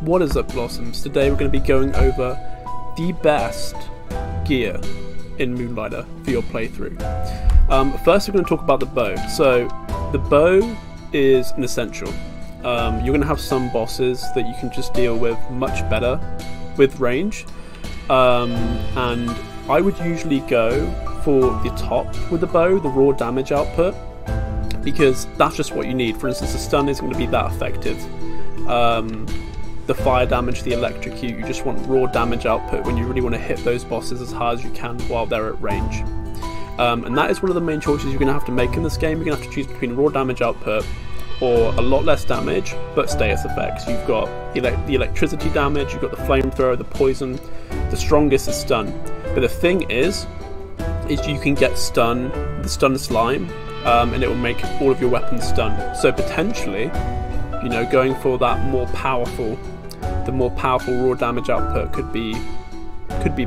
What is up, Blossoms? Today we're going to be going over the best gear in Moonlighter for your playthrough. First we're going to talk about the bow. So the bow is an essential. You're going to have some bosses that you can just deal with much better with range, and I would usually go for the top with the bow, the raw damage output, because that's just what you need. For instance, the stun isn't going to be that effective. The fire damage, the electrocute, you just want raw damage output when you really want to hit those bosses as hard as you can while they're at range. And that is one of the main choices you're going to have to make in this game. You're going to have to choose between raw damage output or a lot less damage but status effects. You've got the electricity damage, you've got the flamethrower, the poison. The strongest is stun. But the thing is you can get stun, the stun slime, and it will make all of your weapons stun. So potentially, you know, going for that more powerful raw damage output could be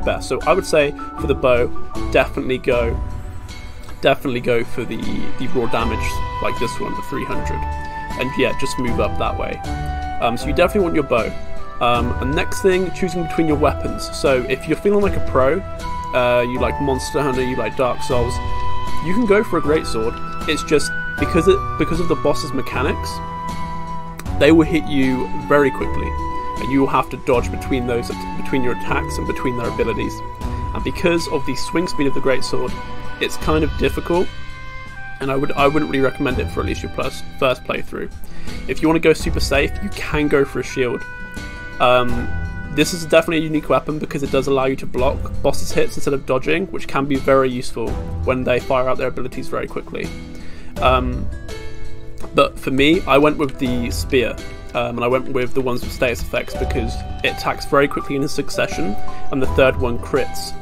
best. So I would say for the bow, definitely go for the raw damage like this one, the 300, and yeah, just move up that way. So you definitely want your bow. And next thing, choosing between your weapons. So if you're feeling like a pro, you like Monster Hunter, you like Dark Souls, you can go for a greatsword. It's just because of the boss's mechanics, they will hit you very quickly, and you will have to dodge between your attacks and between their abilities. And because of the swing speed of the greatsword, it's kind of difficult, and I wouldn't really recommend it for at least your first playthrough. If you want to go super safe, you can go for a shield. This is definitely a unique weapon because it does allow you to block bosses' hits instead of dodging, which can be very useful when they fire out their abilities very quickly. But for me, I went with the spear, and I went with the ones with status effects because it attacks very quickly in a succession, and the third one crits.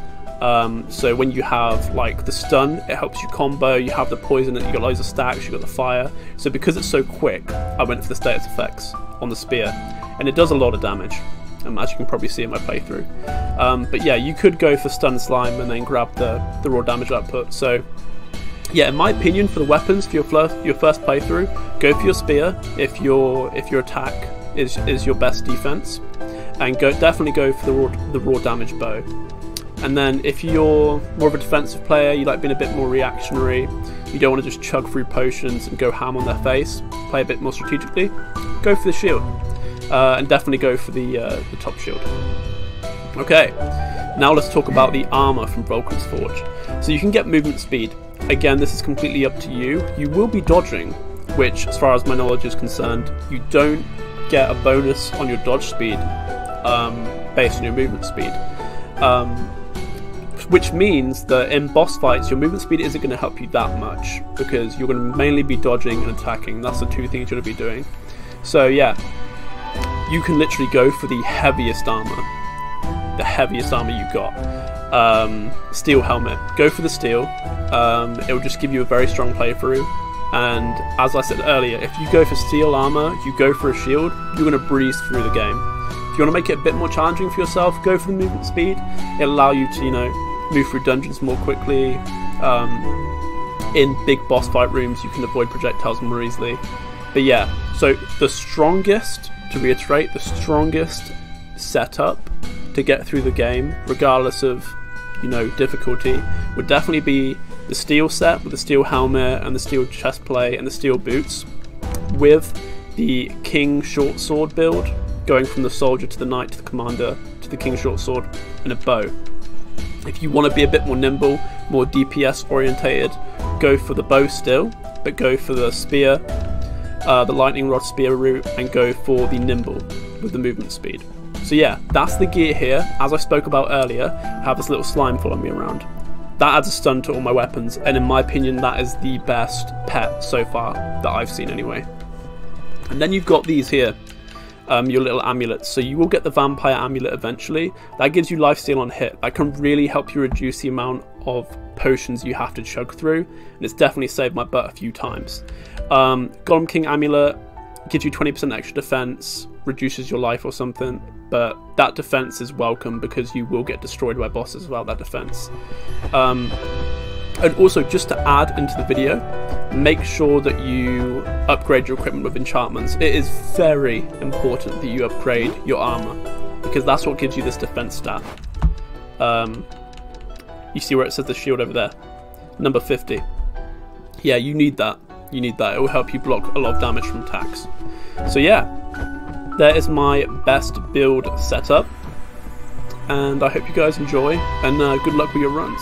So when you have like the stun, it helps you combo, you have the poison, you got loads of stacks, you got the fire. So because it's so quick, I went for the status effects on the spear, and it does a lot of damage, as you can probably see in my playthrough. But yeah, you could go for stun slime and then grab the raw damage output. So yeah, in my opinion, for the weapons for your first playthrough, go for your spear if your attack is your best defense, and definitely go for the raw damage bow. And then if you're more of a defensive player, you like being a bit more reactionary, you don't want to just chug through potions and go ham on their face, play a bit more strategically, go for the shield, and definitely go for the top shield. Okay, now let's talk about the armor from Vulcans Forge. So you can get movement speed. Again, this is completely up to you. You will be dodging, which, as far as my knowledge is concerned, you don't get a bonus on your dodge speed based on your movement speed. Which means that in boss fights, your movement speed isn't going to help you that much because you're going to mainly be dodging and attacking. That's the two things you're going to be doing. So yeah, you can literally go for the heaviest armor you've got. Steel helmet. Go for the steel. It will just give you a very strong playthrough. And as I said earlier, if you go for steel armor, you go for a shield, you're going to breeze through the game. If you want to make it a bit more challenging for yourself, go for the movement speed. It'll allow you to, you know, move through dungeons more quickly. In big boss fight rooms, you can avoid projectiles more easily. But yeah, so the strongest, to reiterate, the strongest setup to get through the game, regardless of, you know, difficulty, would definitely be the steel set with the steel helmet and the steel chestplate and the steel boots, with the King short sword build, going from the soldier to the knight to the commander to the King short sword, and a bow. If you want to be a bit more nimble, more DPS orientated, go for the bow still, but go for the spear, the lightning rod spear route, and go for the nimble with the movement speed. So yeah, that's the gear here. As I spoke about earlier, I have this little slime following me around. That adds a stun to all my weapons, and in my opinion, that is the best pet so far that I've seen anyway. And then you've got these here. Your little amulets. So you will get the vampire amulet eventually. That gives you lifesteal on hit. That can really help you reduce the amount of potions you have to chug through, and it's definitely saved my butt a few times. Golem King amulet gives you 20% extra defense, reduces your life or something, but that defense is welcome because you will get destroyed by bosses without that defense. And also, just to add into the video, make sure that you upgrade your equipment with enchantments. It is very important that you upgrade your armor, because that's what gives you this defense stat. You see where it says the shield over there? Number 50. Yeah, you need that. You need that. It will help you block a lot of damage from attacks. So yeah, there is my best build setup. And I hope you guys enjoy, and good luck with your runs.